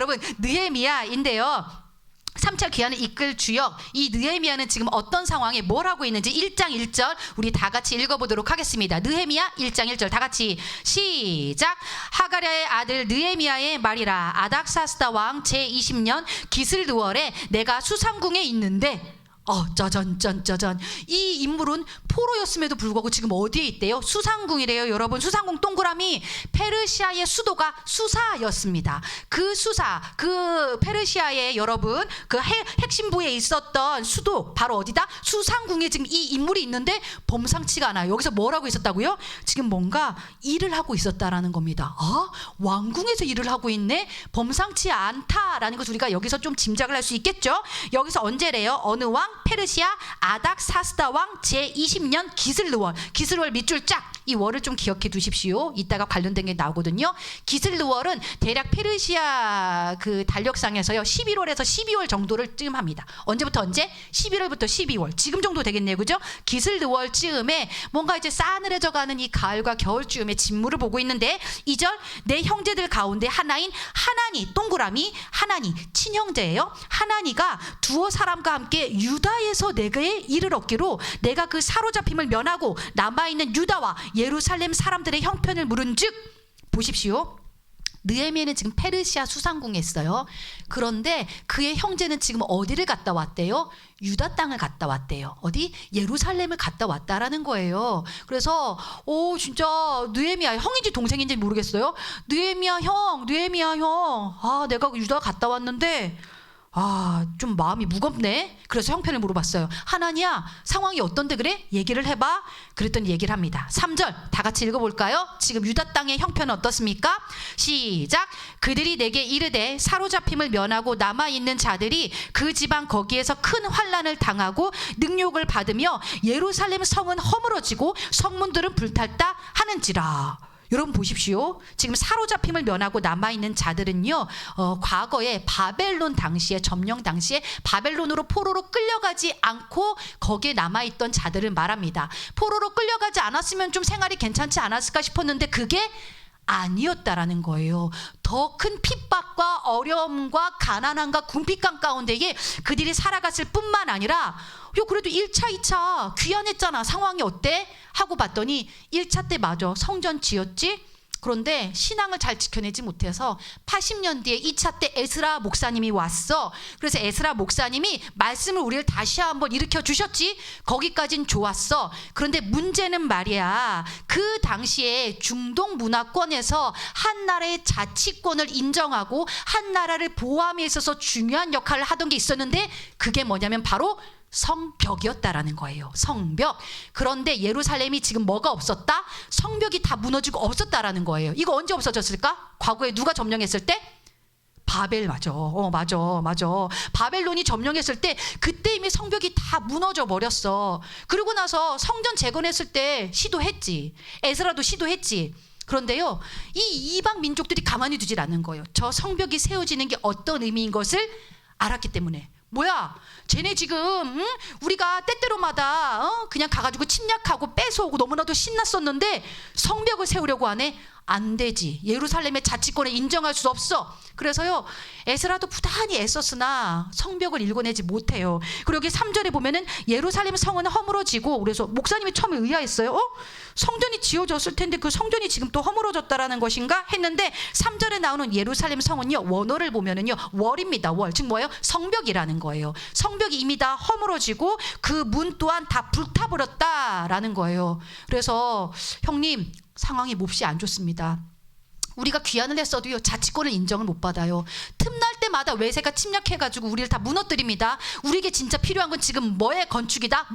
여러분 느헤미야인데요. 3차 귀환을 이끌 주역 이 느헤미야는 지금 어떤 상황에 뭘 하고 있는지 1장 1절 우리 다 같이 읽어보도록 하겠습니다. 느헤미야 1장 1절 다 같이 시작. 하가랴의 아들 느헤미야의 말이라. 아닥사스다 왕 제20년 기슬르월에 내가 수상궁에 있는데 짜잔 이 인물은 포로였음에도 불구하고 지금 어디에 있대요? 수상궁이래요. 여러분 수상궁 동그라미 페르시아의 수도가 수사였습니다. 그 수사 그 페르시아의 여러분 그 핵심부에 있었던 수도 바로 어디다? 수상궁에 지금 이 인물이 있는데 범상치가 않아요. 여기서 뭘 하고 있었다고요? 지금 뭔가 일을 하고 있었다라는 겁니다. 왕궁에서 일을 하고 있네? 범상치 않다라는 것을 우리가 여기서 좀 짐작을 할 수 있겠죠? 여기서 언제래요? 어느 왕? 페르시아 아닥사스다 왕 제20년 기슬르월. 기슬르월 밑줄 짝. 이 월을 좀 기억해 두십시오. 이따가 관련된 게 나오거든요. 기슬르월은 대략 페르시아 그 달력상에서요 11월에서 12월 정도를 쯤합니다. 언제부터 언제? 11월부터 12월. 지금 정도 되겠네요. 그죠? 기슬르월 쯤에 뭔가 이제 싸늘해져 가는 이 가을과 겨울 쯤에 진물을 보고 있는데 2절 내 형제들 가운데 하나인 하나니 동그라미 하나니 친형제예요. 하나니가 두어 사람과 함께 유다에서 내게 일을 얻기로 내가 그 사로잡힘을 면하고 남아있는 유다와 예루살렘 사람들의 형편을 물은즉 보십시오. 느헤미야는 지금 페르시아 수상궁에 있어요. 그런데 그의 형제는 지금 어디를 갔다 왔대요? 유다 땅을 갔다 왔대요. 어디? 예루살렘을 갔다 왔다라는 거예요. 그래서 진짜 느헤미야 형인지 동생인지 모르겠어요. 느헤미야 형 내가 유다 갔다 왔는데 좀 마음이 무겁네. 그래서 형편을 물어봤어요. 하나니야 상황이 어떤데 그래? 얘기를 해봐. 그랬더니 얘기를 합니다. 3절 다 같이 읽어볼까요? 지금 유다 땅의 형편은 어떻습니까? 시작. 그들이 내게 이르되 사로잡힘을 면하고 남아있는 자들이 그 지방 거기에서 큰 환난을 당하고 능욕을 받으며 예루살렘 성은 허물어지고 성문들은 불탔다 하는지라. 여러분 보십시오. 지금 사로잡힘을 면하고 남아있는 자들은요 과거에 바벨론 당시에 점령 당시에 바벨론으로 포로로 끌려가지 않고 거기에 남아있던 자들을 말합니다. 포로로 끌려가지 않았으면 좀 생활이 괜찮지 않았을까 싶었는데 그게 아니었다라는 거예요. 더 큰 핍박과 어려움과 가난함과 궁핍감 가운데에 그들이 살아갔을 뿐만 아니라 그래도 1차 2차 귀환했잖아. 상황이 어때? 하고 봤더니 1차 때 맞아 성전 지었지? 그런데 신앙을 잘 지켜내지 못해서 80년 뒤에 2차 때 에스라 목사님이 왔어. 그래서 에스라 목사님이 말씀을 우리를 다시 한번 일으켜 주셨지. 거기까진 좋았어. 그런데 문제는 말이야 그 당시에 중동 문화권에서 한 나라의 자치권을 인정하고 한 나라를 보호함에 있어서 중요한 역할을 하던 게 있었는데 그게 뭐냐면 바로 성벽이었다라는 거예요. 성벽. 그런데 예루살렘이 지금 뭐가 없었다? 성벽이 다 무너지고 없었다라는 거예요. 이거 언제 없어졌을까? 과거에 누가 점령했을 때? 바벨 맞아. 맞아. 바벨론이 점령했을 때 그때 이미 성벽이 다 무너져 버렸어. 그러고 나서 성전 재건했을 때 시도했지. 에스라도 시도했지. 그런데요, 이 이방 민족들이 가만히 두질 않는 거예요. 저 성벽이 세워지는 게 어떤 의미인 것을 알았기 때문에. 뭐야 쟤네 지금 우리가 때때로마다 그냥 가가지고 침략하고 뺏어오고 너무나도 신났었는데 성벽을 세우려고 하네? 안 되지. 예루살렘의 자치권을 인정할 수 없어. 그래서요 에스라도 부단히 애썼으나 성벽을 일궈내지 못해요. 그리고 여기 3절에 보면은 예루살렘 성은 허물어지고 그래서 목사님이 처음에 의아했어요. 성전이 지어졌을 텐데 그 성전이 지금 또 허물어졌다라는 것인가 했는데 3절에 나오는 예루살렘 성은요 원어를 보면은요 월입니다. 월. 즉 뭐예요? 성벽이라는 거예요. 성벽이 이미 다 허물어지고 그 문 또한 다 불타버렸다라는 거예요. 그래서 형님 상황이 몹시 안 좋습니다. 우리가 귀환을 했어도요 자치권을 인정을 못 받아요. 틈날 때마다 외세가 침략해가지고 우리를 다 무너뜨립니다. 우리에게 진짜 필요한 건 지금 뭐의 건축이다?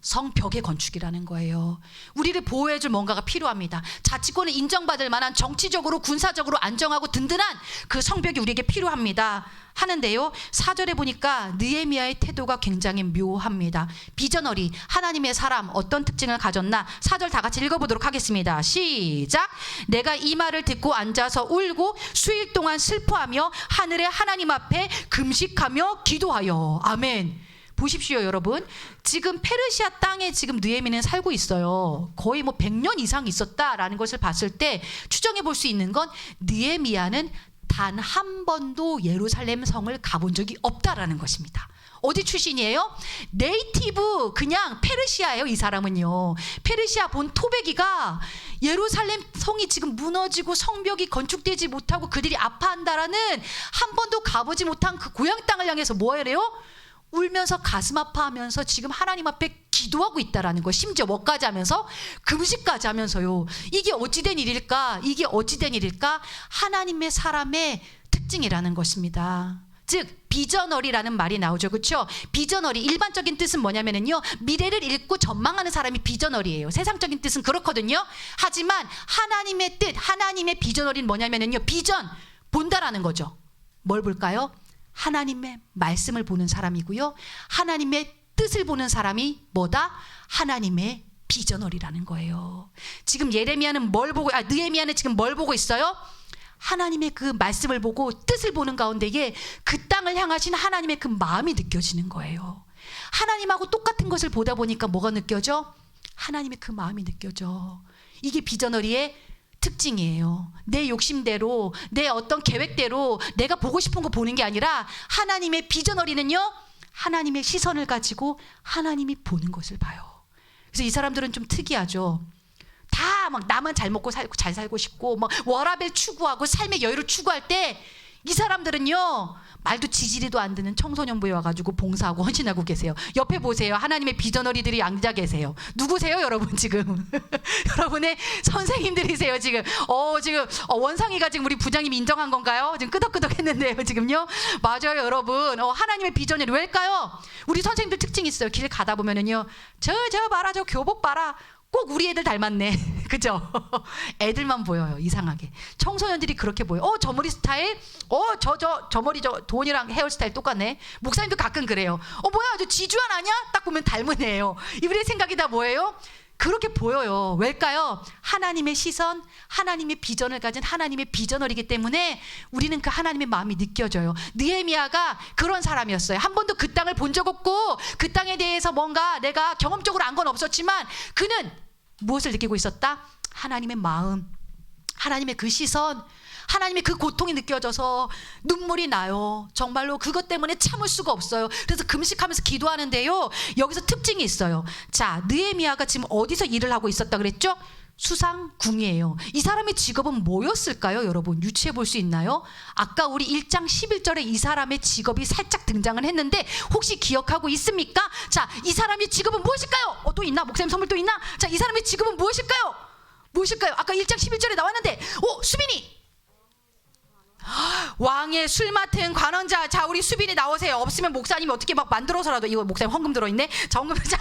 성벽의 건축이라는 거예요. 우리를 보호해줄 뭔가가 필요합니다. 자치권을 인정받을 만한 정치적으로 군사적으로 안정하고 든든한 그 성벽이 우리에게 필요합니다. 하는데요 4절에 보니까 느헤미야의 태도가 굉장히 묘합니다. 비전어리 하나님의 사람 어떤 특징을 가졌나 4절 다 같이 읽어보도록 하겠습니다. 시작. 내가 이 말을 듣고 앉아서 울고 수일 동안 슬퍼하며 하늘의 하나님 앞에 금식하며 기도하여. 아멘. 보십시오 여러분. 지금 페르시아 땅에 지금 느헤미야는 살고 있어요. 거의 100년 이상 있었다라는 것을 봤을 때 추정해 볼 수 있는 건 느헤미야는 단 한 번도 예루살렘 성을 가본 적이 없다라는 것입니다. 어디 출신이에요? 네이티브 그냥 페르시아예요. 이 사람은요. 페르시아 본 토베기가 예루살렘 성이 지금 무너지고 성벽이 건축되지 못하고 그들이 아파한다라는 한 번도 가보지 못한 그 고향 땅을 향해서 뭐래요? 울면서 가슴 아파하면서 지금 하나님 앞에 기도하고 있다라는 거. 심지어 뭐까지 하면서? 금식까지 하면서요. 이게 어찌된 일일까? 이게 어찌된 일일까? 하나님의 사람의 특징이라는 것입니다. 즉 비전어리라는 말이 나오죠. 그렇죠? 비전어리 일반적인 뜻은 뭐냐면요. 미래를 읽고 전망하는 사람이 비전어리예요. 세상적인 뜻은 그렇거든요. 하지만 하나님의 뜻, 하나님의 비전어리는 뭐냐면요. 비전, 본다라는 거죠. 뭘 볼까요? 하나님의 말씀을 보는 사람이고요. 하나님의 뜻을 보는 사람이 뭐다? 하나님의 비전어리라는 거예요. 지금 예레미야는 느헤미야는 지금 뭘 보고 있어요? 하나님의 그 말씀을 보고 뜻을 보는 가운데에 그 땅을 향하신 하나님의 그 마음이 느껴지는 거예요. 하나님하고 똑같은 것을 보다 보니까 뭐가 느껴져? 하나님의 그 마음이 느껴져. 이게 비전어리의 특징이에요. 내 욕심대로, 내 어떤 계획대로 내가 보고 싶은 거 보는 게 아니라 하나님의 비전어리는요, 하나님의 시선을 가지고 하나님이 보는 것을 봐요. 그래서 이 사람들은 좀 특이하죠. 다 막 나만 잘 먹고 살고 잘 살고 싶고 막 워라밸 추구하고 삶의 여유를 추구할 때 이 사람들은요, 말도 지지리도 안 드는 청소년부에 와가지고 봉사하고 헌신하고 계세요. 옆에 보세요. 하나님의 비전어리들이 앉아 계세요. 누구세요, 여러분 지금? 여러분의 선생님들이세요 지금. 지금 원상이가 지금 우리 부장님 인정한 건가요? 지금 끄덕끄덕했는데요, 지금요. 맞아요, 여러분. 하나님의 비전어리 왜일까요? 우리 선생님들 특징이 있어요. 길 가다 보면은요, 저 봐라, 저 교복 봐라. 꼭 우리 애들 닮았네. 그죠? 애들만 보여요. 이상하게. 청소년들이 그렇게 보여. 저 머리 스타일? 저 머리 돈이랑 헤어스타일 똑같네. 목사님도 가끔 그래요. 뭐야, 저 지주환 아니야? 딱 보면 닮은 애예요. 이분의 생각이 다 뭐예요? 그렇게 보여요. 왜일까요? 하나님의 시선, 하나님의 비전을 가진 하나님의 비전어리기 때문에 우리는 그 하나님의 마음이 느껴져요. 느헤미야가 그런 사람이었어요. 한 번도 그 땅을 본 적 없고 그 땅에 대해서 뭔가 내가 경험적으로 안 건 없었지만 그는 무엇을 느끼고 있었다? 하나님의 마음, 하나님의 그 시선, 하나님의 그 고통이 느껴져서 눈물이 나요. 정말로 그것 때문에 참을 수가 없어요. 그래서 금식하면서 기도하는데요, 여기서 특징이 있어요. 자, 느헤미야가 지금 어디서 일을 하고 있었다 그랬죠? 수상궁이에요. 이 사람의 직업은 뭐였을까요, 여러분? 유추해 볼 수 있나요? 아까 우리 1장 11절에 이 사람의 직업이 살짝 등장을 했는데 혹시 기억하고 있습니까? 자, 이 사람의 직업은 무엇일까요? 또 있나? 목사님 선물 또 있나? 자, 이 사람의 직업은 무엇일까요? 무엇일까요? 아까 1장 11절에 나왔는데 수빈이 왕의 술 맡은 관원자. 자, 우리 수빈이 나오세요. 없으면 목사님이 어떻게 막 만들어서라도. 이거 목사님 헌금 들어있네. 자, 헌금. 자,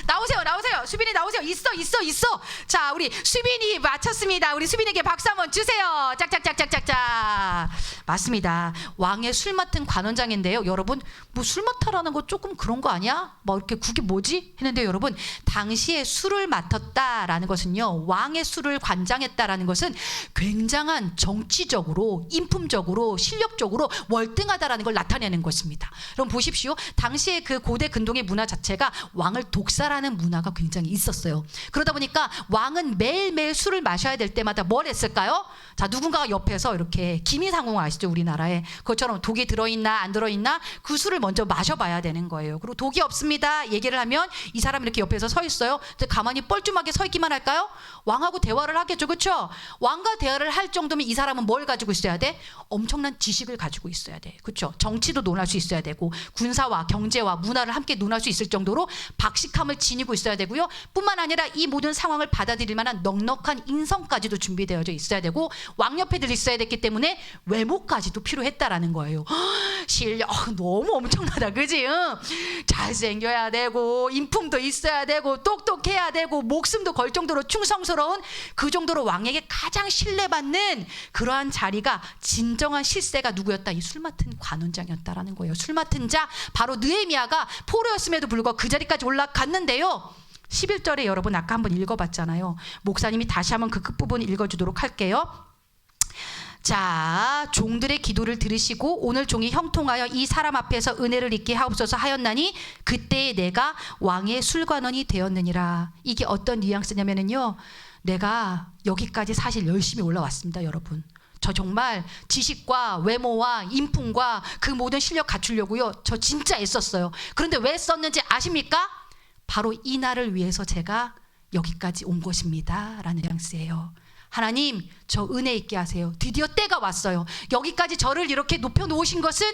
나오세요. 수빈이 나오세요. 있어. 자, 우리 수빈이 마쳤습니다. 우리 수빈에게 박수 한번 주세요. 짝짝짝짝짝짝. 맞습니다. 왕의 술 맡은 관원장인데요, 여러분, 뭐 술 맡아라는 거 조금 그런 거 아니야? 뭐 이렇게 그게 뭐지? 했는데 여러분, 당시에 술을 맡았다라는 것은요, 왕의 술을 관장했다라는 것은 굉장한 정치적으로, 인품적으로, 실력적으로 월등하다라는 걸 나타내는 것입니다. 그럼 보십시오. 당시에 그 고대 근동의 문화 자체가 왕을 독살하는 문화가 굉장히 있었어요. 그러다 보니까 왕은 매일매일 술을 마셔야 될 때마다 뭘 했을까요? 자, 누군가가 옆에서 이렇게 기미상궁 아시죠? 우리나라에 그것처럼 독이 들어있나 안 들어있나 그 술을 먼저 마셔봐야 되는 거예요. 그리고 독이 없습니다 얘기를 하면 이 사람이 이렇게 옆에서 서 있어요. 근데 가만히 뻘쭘하게 서 있기만 할까요? 왕하고 대화를 하겠죠, 그렇죠? 왕과 대화를 할 정도면 이 사람은 뭘 가지고 있어야 돼? 엄청난 지식을 가지고 있어야 돼, 그렇죠? 정치도 논할 수 있어야 되고 군사와 경제와 문화를 함께 논할 수 있을 정도로 박식함을 지니고 있어야 되고요. 뿐만 아니라 이 모든 상황을 받아들일 만한 넉넉한 인성까지도 준비되어져 있어야 되고 왕 옆에 들 있어야 됐기 때문에 외모까지도 필요했다라는 거예요. 실력 너무 엄청나다, 그지? 잘생겨야 되고 인품도 있어야 되고 똑똑해야 되고 목숨도 걸 정도로 충성스러운, 그 정도로 왕에게 가장 신뢰받는 그러한 자리가 진정한 실세가 누구였다? 이 술 맡은 관원장이었다라는 거예요. 술 맡은 자, 바로 느헤미야가 포로였음에도 불구하고 그 자리까지 올라갔는데요. 11절에 여러분 아까 한번 읽어봤잖아요. 목사님이 다시 한번 그 끝부분 읽어주도록 할게요. 자, 종들의 기도를 들으시고 오늘 종이 형통하여 이 사람 앞에서 은혜를 입게 하옵소서 하였나니 그때에 내가 왕의 술관원이 되었느니라. 이게 어떤 뉘앙스냐면요, 내가 여기까지 사실 열심히 올라왔습니다, 여러분. 저 정말 지식과 외모와 인품과 그 모든 실력 갖추려고요. 저 진짜 애썼어요. 그런데 왜 썼는지 아십니까? 바로 이 날을 위해서 제가 여기까지 온 것입니다. 라는 뉘앙스예요. 하나님, 저 은혜 있게 하세요. 드디어 때가 왔어요. 여기까지 저를 이렇게 높여 놓으신 것은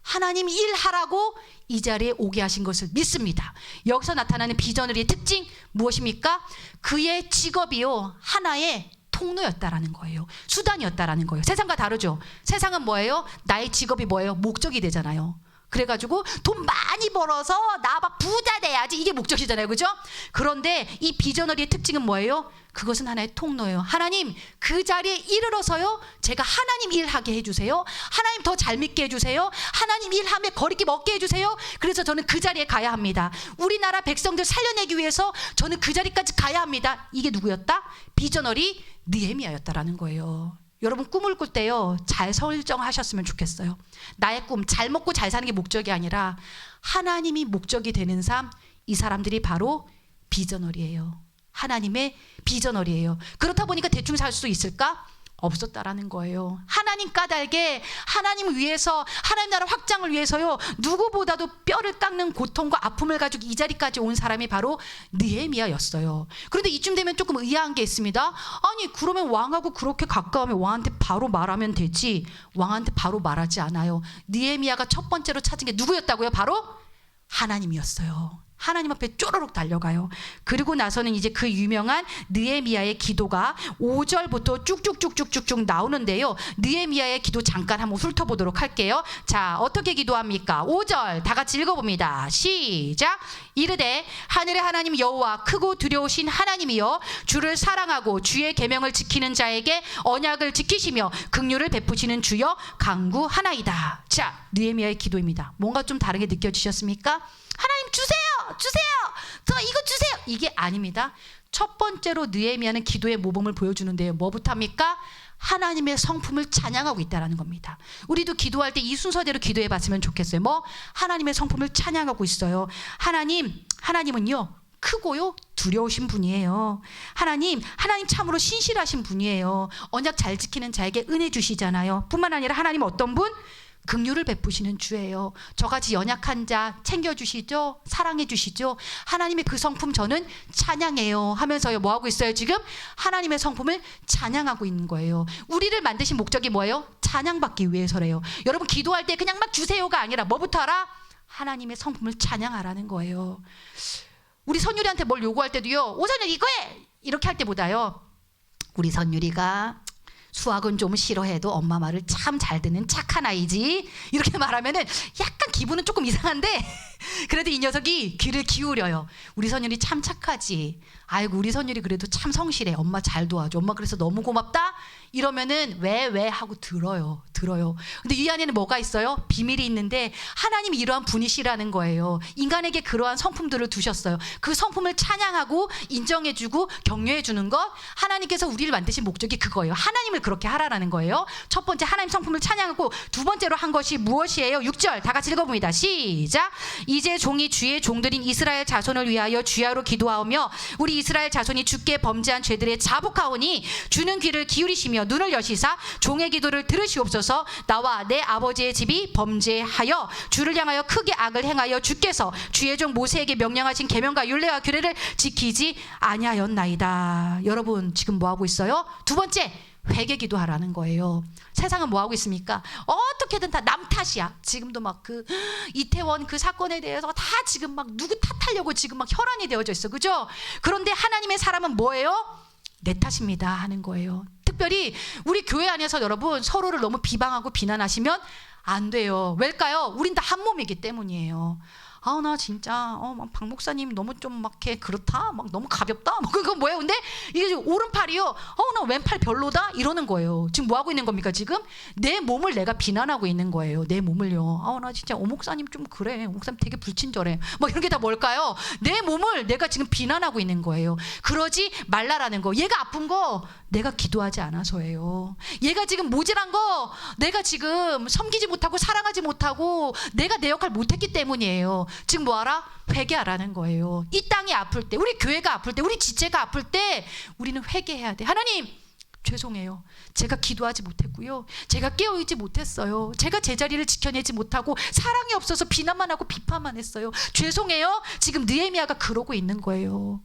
하나님 일하라고 이 자리에 오게 하신 것을 믿습니다. 여기서 나타나는 비전의리의 특징 무엇입니까? 그의 직업이요, 하나의 통로였다라는 거예요. 수단이었다라는 거예요. 세상과 다르죠. 세상은 뭐예요? 나의 직업이 뭐예요? 목적이 되잖아요. 그래가지고 돈 많이 벌어서 나 막 부자 돼야지, 이게 목적이잖아요. 그죠? 그런데 이 비전너리의 특징은 뭐예요? 그것은 하나의 통로예요. 하나님, 그 자리에 이르러서요, 제가 하나님 일하게 해주세요. 하나님 더 잘 믿게 해주세요. 하나님 일하며 거리낌 얻게 해주세요. 그래서 저는 그 자리에 가야 합니다. 우리나라 백성들 살려내기 위해서 저는 그 자리까지 가야 합니다. 이게 누구였다? 비전너리 느헤미야였다라는 거예요. 여러분, 꿈을 꿀 때요, 잘 설정하셨으면 좋겠어요. 나의 꿈, 잘 먹고 잘 사는 게 목적이 아니라 하나님이 목적이 되는 삶, 이 사람들이 바로 비전너리예요. 하나님의 비전너리예요. 그렇다 보니까 대충 살 수 있을까? 없었다라는 거예요. 하나님 까닭에, 하나님을 위해서, 하나님 나라 확장을 위해서요, 누구보다도 뼈를 깎는 고통과 아픔을 가지고 이 자리까지 온 사람이 바로 느헤미야였어요. 그런데 이쯤 되면 조금 의아한 게 있습니다. 아니, 그러면 왕하고 그렇게 가까우면 왕한테 바로 말하면 되지. 왕한테 바로 말하지 않아요. 느헤미야가 첫 번째로 찾은 게 누구였다고요? 바로 하나님이었어요. 하나님 앞에 쪼르륵 달려가요. 그리고 나서는 이제 그 유명한 느헤미야의 기도가 5절부터 쭉쭉쭉쭉쭉 나오는데요. 느헤미야의 기도 잠깐 한번 훑어보도록 할게요. 자, 어떻게 기도합니까? 5절 다 같이 읽어봅니다. 시작. 이르되 하늘의 하나님 여호와, 크고 두려우신 하나님이여, 주를 사랑하고 주의 계명을 지키는 자에게 언약을 지키시며 긍휼을 베푸시는 주여 강구하나이다. 자, 느헤미야의 기도입니다. 뭔가 좀 다르게 느껴지셨습니까? 하나님 주세요, 저 이거 주세요, 이게 아닙니다. 첫 번째로 느헤미야는 기도의 모범을 보여주는데요, 뭐부터 합니까? 하나님의 성품을 찬양하고 있다는 겁니다. 우리도 기도할 때 이 순서대로 기도해 봤으면 좋겠어요. 뭐? 하나님의 성품을 찬양하고 있어요. 하나님은요, 크고요, 두려우신 분이에요. 하나님 참으로 신실하신 분이에요. 언약 잘 지키는 자에게 은혜 주시잖아요. 뿐만 아니라 하나님 어떤 분? 긍휼을 베푸시는 주예요. 저같이 연약한 자 챙겨주시죠. 사랑해주시죠. 하나님의 그 성품 저는 찬양해요 하면서요, 뭐하고 있어요? 지금 하나님의 성품을 찬양하고 있는 거예요. 우리를 만드신 목적이 뭐예요? 찬양받기 위해서래요. 여러분, 기도할 때 그냥 막 주세요가 아니라 뭐부터 하라? 하나님의 성품을 찬양하라는 거예요. 우리 선율이한테 뭘 요구할 때도요, 오선율 이거 해! 이렇게 할 때보다요, 우리 선율이가 수학은 좀 싫어해도 엄마 말을 참 잘 듣는 착한 아이지, 이렇게 말하면은 약간 기분은 조금 이상한데 그래도 이 녀석이 귀를 기울여요. 우리 선율이 참 착하지. 아이고, 우리 선율이 그래도 참 성실해. 엄마 잘 도와줘. 엄마 그래서 너무 고맙다. 이러면은 왜 하고 들어요. 근데 이 안에는 뭐가 있어요? 비밀이 있는데 하나님이 이러한 분이시라는 거예요. 인간에게 그러한 성품들을 두셨어요. 그 성품을 찬양하고 인정해주고 격려해주는 것, 하나님께서 우리를 만드신 목적이 그거예요. 하나님을 그렇게 하라라는 거예요. 첫 번째 하나님 성품을 찬양하고, 두 번째로 한 것이 무엇이에요? 6절 다 같이 읽어봅니다. 시작. 이제 종이 주의 종들인 이스라엘 자손을 위하여 주야로 기도하오며 우리 이스라엘 자손이 주께 범죄한 죄들에 자복하오니 주는 귀를 기울이시며 눈을 여시사 종의 기도를 들으시옵소서. 나와 내 아버지의 집이 범죄하여 주를 향하여 크게 악을 행하여 주께서 주의 종 모세에게 명령하신 계명과 율례와 규례를 지키지 아니하였나이다. 여러분, 지금 뭐하고 있어요? 두 번째, 회개 기도하라는 거예요. 세상은 뭐하고 있습니까? 어떻게든 다 남 탓이야. 지금도 막 그 이태원 그 사건에 대해서 다 지금 막 누구 탓하려고 지금 막 혈안이 되어져 있어. 그죠? 그런데 하나님의 사람은 뭐예요? 내 탓입니다 하는 거예요. 특별히 우리 교회 안에서 여러분, 서로를 너무 비방하고 비난하시면 안 돼요. 왜일까요? 우린 다 한 몸이기 때문이에요. 나 진짜 박 목사님 너무 좀 막 이렇게 그렇다, 막 너무 가볍다, 뭐 그건 뭐예요? 근데 이게 오른팔이요, 나 왼팔 별로다 이러는 거예요. 지금 뭐 하고 있는 겁니까? 지금 내 몸을 내가 비난하고 있는 거예요. 내 몸을요. 나 진짜 목사님 좀 그래, 목사님 되게 불친절해, 뭐 이런 게 다 뭘까요? 내 몸을 내가 지금 비난하고 있는 거예요. 그러지 말라라는 거. 얘가 아픈 거 내가 기도하지 않아서예요. 얘가 지금 모질한 거 내가 지금 섬기지 못하고 사랑하지 못하고 내가 내 역할 못했기 때문이에요. 지금 뭐하라? 회개하라는 거예요. 이 땅이 아플 때, 우리 교회가 아플 때, 우리 지체가 아플 때 우리는 회개해야 돼. 하나님, 죄송해요. 제가 기도하지 못했고요. 제가 깨어있지 못했어요. 제가 제자리를 지켜내지 못하고 사랑이 없어서 비난만 하고 비판만 했어요. 죄송해요. 지금 느헤미야가 그러고 있는 거예요.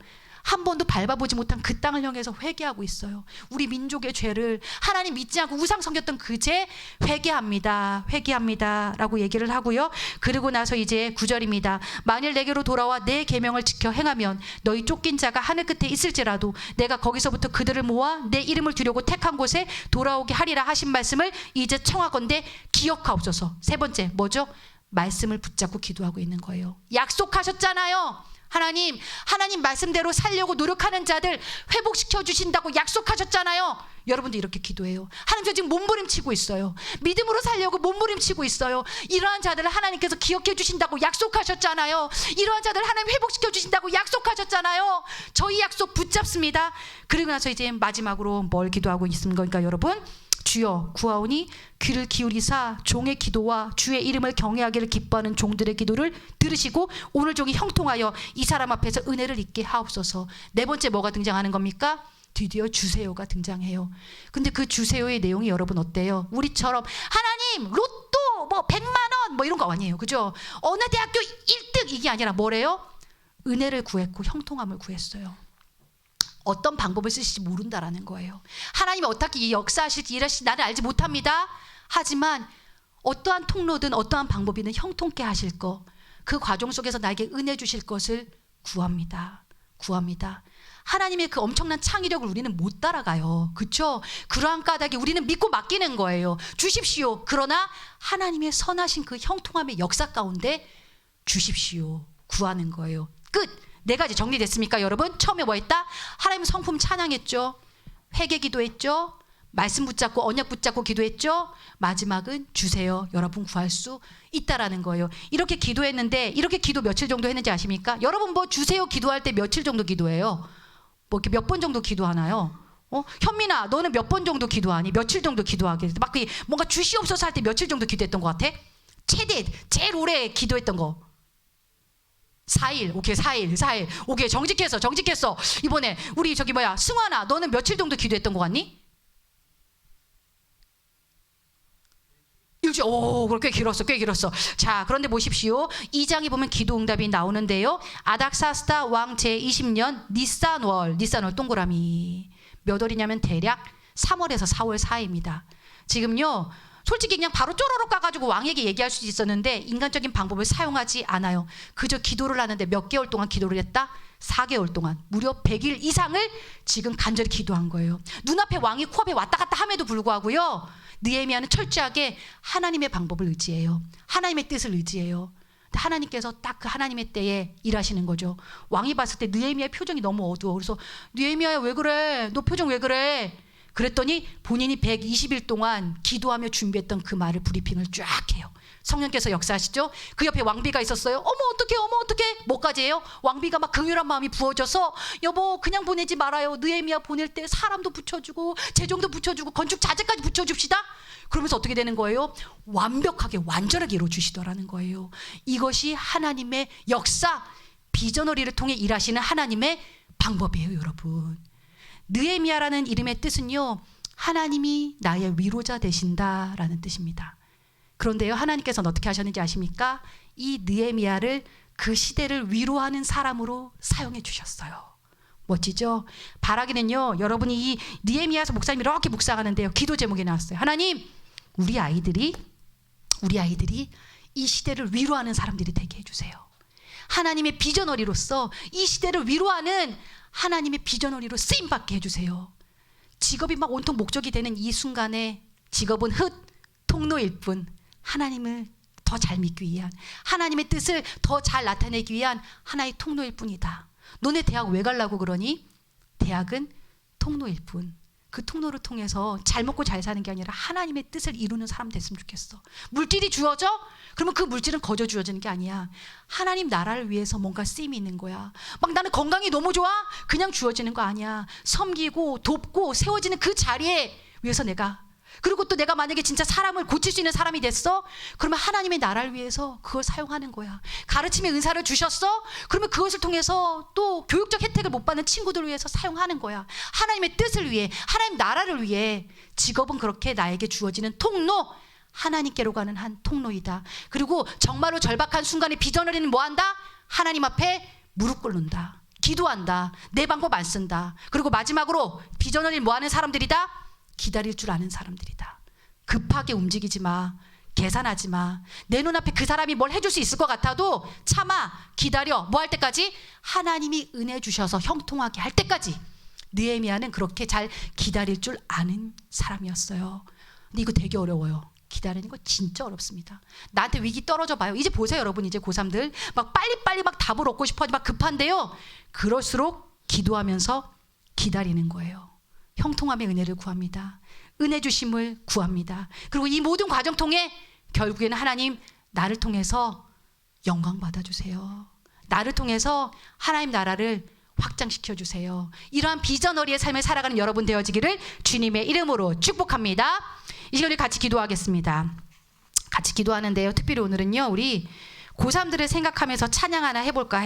한 번도 밟아보지 못한 그 땅을 향해서 회개하고 있어요. 우리 민족의 죄를 하나님 믿지 않고 우상 섬겼던 그 죄 회개합니다. 회개합니다. 라고 얘기를 하고요. 그리고 나서 이제 9절입니다. 만일 내게로 돌아와 내 계명을 지켜 행하면 너희 쫓긴 자가 하늘 끝에 있을지라도 내가 거기서부터 그들을 모아 내 이름을 두려고 택한 곳에 돌아오게 하리라 하신 말씀을 이제 청하건대 기억하옵소서. 세 번째 뭐죠? 말씀을 붙잡고 기도하고 있는 거예요. 약속하셨잖아요. 하나님 말씀대로 살려고 노력하는 자들 회복시켜 주신다고 약속하셨잖아요. 여러분도 이렇게 기도해요. 하나님 저 지금 몸부림치고 있어요. 믿음으로 살려고 몸부림치고 있어요. 이러한 자들을 하나님께서 기억해 주신다고 약속하셨잖아요. 이러한 자들을 하나님 회복시켜 주신다고 약속하셨잖아요. 저희 약속 붙잡습니다. 그리고 나서 이제 마지막으로 뭘 기도하고 있는 거니까 여러분, 주여 구하오니 귀를 기울이사 종의 기도와 주의 이름을 경외하기를 기뻐하는 종들의 기도를 들으시고 오늘 종이 형통하여 이 사람 앞에서 은혜를 입게 하옵소서. 네 번째 뭐가 등장하는 겁니까? 드디어 주세요가 등장해요. 근데 그 주세요의 내용이 여러분 어때요? 우리처럼 하나님 로또 뭐 100만 원 뭐 이런 거 아니에요. 그죠? 어느 대학교 1등 이게 아니라 뭐래요? 은혜를 구했고 형통함을 구했어요. 어떤 방법을 쓰실지 모른다라는 거예요. 하나님이 어떻게 역사하실지 일하실지 나는 알지 못합니다. 하지만 어떠한 통로든 어떠한 방법이든 형통케 하실 거, 그 과정 속에서 나에게 은혜 주실 것을 구합니다. 구합니다. 하나님의 그 엄청난 창의력을 우리는 못 따라가요. 그렇죠? 그러한 까닭에 우리는 믿고 맡기는 거예요. 주십시오. 그러나 하나님의 선하신 그 형통함의 역사 가운데 주십시오. 구하는 거예요. 끝. 네 가지 정리됐습니까, 여러분? 처음에 뭐 했다? 하나님 성품 찬양했죠. 회개 기도했죠. 말씀 붙잡고 언약 붙잡고 기도했죠. 마지막은 주세요. 여러분 구할 수 있다라는 거예요. 이렇게 기도했는데 이렇게 기도 며칠 정도 했는지 아십니까? 여러분 뭐 주세요 기도할 때 며칠 정도 기도해요? 뭐 이렇게 몇 번 정도 기도하나요? 현민아 너는 몇 번 정도 기도하니? 며칠 정도 기도하게? 막 뭔가 주시옵소서 할 때 며칠 정도 기도했던 것 같아? 제일 오래 기도했던 거 4일. 오케이 4일. 오케이 정직했어. 이번에 우리 승환아 너는 며칠 정도 기도했던 것 같니? 일주일. 오, 꽤 길었어. 자, 그런데 보십시오. 2장에 보면 기도 응답이 나오는데요. 아닥사스다 왕 제20년 니산월 동그라미 몇 월이냐면 대략 3월에서 4월 사이입니다. 지금요. 솔직히 그냥 바로 쪼로록 가가지고 왕에게 얘기할 수 있었는데 인간적인 방법을 사용하지 않아요. 그저 기도를 하는데 몇 개월 동안 기도를 했다? 4개월 동안 무려 100일 이상을 지금 간절히 기도한 거예요. 눈앞에 왕이 코앞에 왔다 갔다 함에도 불구하고요. 느헤미야는 철저하게 하나님의 방법을 의지해요. 하나님의 뜻을 의지해요. 하나님께서 딱 그 하나님의 때에 일하시는 거죠. 왕이 봤을 때 느헤미야의 표정이 너무 어두워. 그래서 느헤미야야 왜 그래? 너 표정 왜 그래? 그랬더니 본인이 120일 동안 기도하며 준비했던 그 말을 브리핑을 쫙 해요. 성령께서 역사하시죠. 그 옆에 왕비가 있었어요. 어머 어떡해 뭐까지 해요? 왕비가 막 긍휼한 마음이 부어져서 여보 그냥 보내지 말아요. 느헤미야 보낼 때 사람도 붙여주고 재정도 붙여주고 건축 자재까지 붙여줍시다. 그러면서 어떻게 되는 거예요? 완벽하게 완전하게 이루어주시더라는 거예요. 이것이 하나님의 역사 비전어리를 통해 일하시는 하나님의 방법이에요. 여러분, 느헤미야라는 이름의 뜻은요, 하나님이 나의 위로자 되신다라는 뜻입니다. 그런데요, 하나님께서는 어떻게 하셨는지 아십니까? 이 느헤미야를 그 시대를 위로하는 사람으로 사용해 주셨어요. 멋지죠? 바라기는요, 여러분이 이 느헤미야서 목사님이 이렇게 묵상하는데요, 기도 제목이 나왔어요. 하나님, 우리 아이들이 이 시대를 위로하는 사람들이 되게 해주세요. 하나님의 비전어리로서 이 시대를 위로하는 하나님의 비전어리로 쓰임받게 해주세요. 직업이 막 온통 목적이 되는 이 순간에 직업은 통로일 뿐, 하나님을 더 잘 믿기 위한, 하나님의 뜻을 더 잘 나타내기 위한 하나의 통로일 뿐이다. 너네 대학 왜 가려고 그러니? 대학은 통로일 뿐. 그 통로를 통해서 잘 먹고 잘 사는 게 아니라 하나님의 뜻을 이루는 사람 됐으면 좋겠어. 물질이 주어져? 그러면 그 물질은 거저 주어지는 게 아니야. 하나님 나라를 위해서 뭔가 쓰임이 있는 거야. 막 나는 건강이 너무 좋아? 그냥 주어지는 거 아니야. 섬기고 돕고 세워지는 그 자리에 위해서 내가 그리고 또 내가 만약에 진짜 사람을 고칠 수 있는 사람이 됐어? 그러면 하나님의 나라를 위해서 그걸 사용하는 거야. 가르침의 은사를 주셨어? 그러면 그것을 통해서 또 교육적 혜택을 못 받는 친구들을 위해서 사용하는 거야. 하나님의 뜻을 위해, 하나님 나라를 위해. 직업은 그렇게 나에게 주어지는 통로, 하나님께로 가는 한 통로이다. 그리고 정말로 절박한 순간에 비전을 잃는 뭐 한다? 하나님 앞에 무릎 꿇는다. 기도한다. 내 방법 안 쓴다. 그리고 마지막으로 비전을 잃는 뭐 하는 사람들이다? 기다릴 줄 아는 사람들이다. 급하게 움직이지 마. 계산하지 마. 내 눈앞에 그 사람이 뭘 해줄 수 있을 것 같아도 참아. 기다려. 뭐 할 때까지? 하나님이 은혜 주셔서 형통하게 할 때까지. 느헤미야는 그렇게 잘 기다릴 줄 아는 사람이었어요. 근데 이거 되게 어려워요. 기다리는 거 진짜 어렵습니다. 나한테 위기 떨어져 봐요. 이제 보세요, 여러분. 이제 고3들 막 빨리빨리 막 답을 얻고 싶어 막 급한데요. 그럴수록 기도하면서 기다리는 거예요. 형통함의 은혜를 구합니다. 은혜 주심을 구합니다. 그리고 이 모든 과정 통해 결국에는 하나님 나를 통해서 영광 받아주세요. 나를 통해서 하나님 나라를 확장시켜 주세요. 이러한 비전어리의 삶을 살아가는 여러분 되어지기를 주님의 이름으로 축복합니다. 이 시간 우리 같이 기도하겠습니다. 같이 기도하는데요. 특별히 오늘은요, 우리 고3들을 생각하면서 찬양 하나 해볼까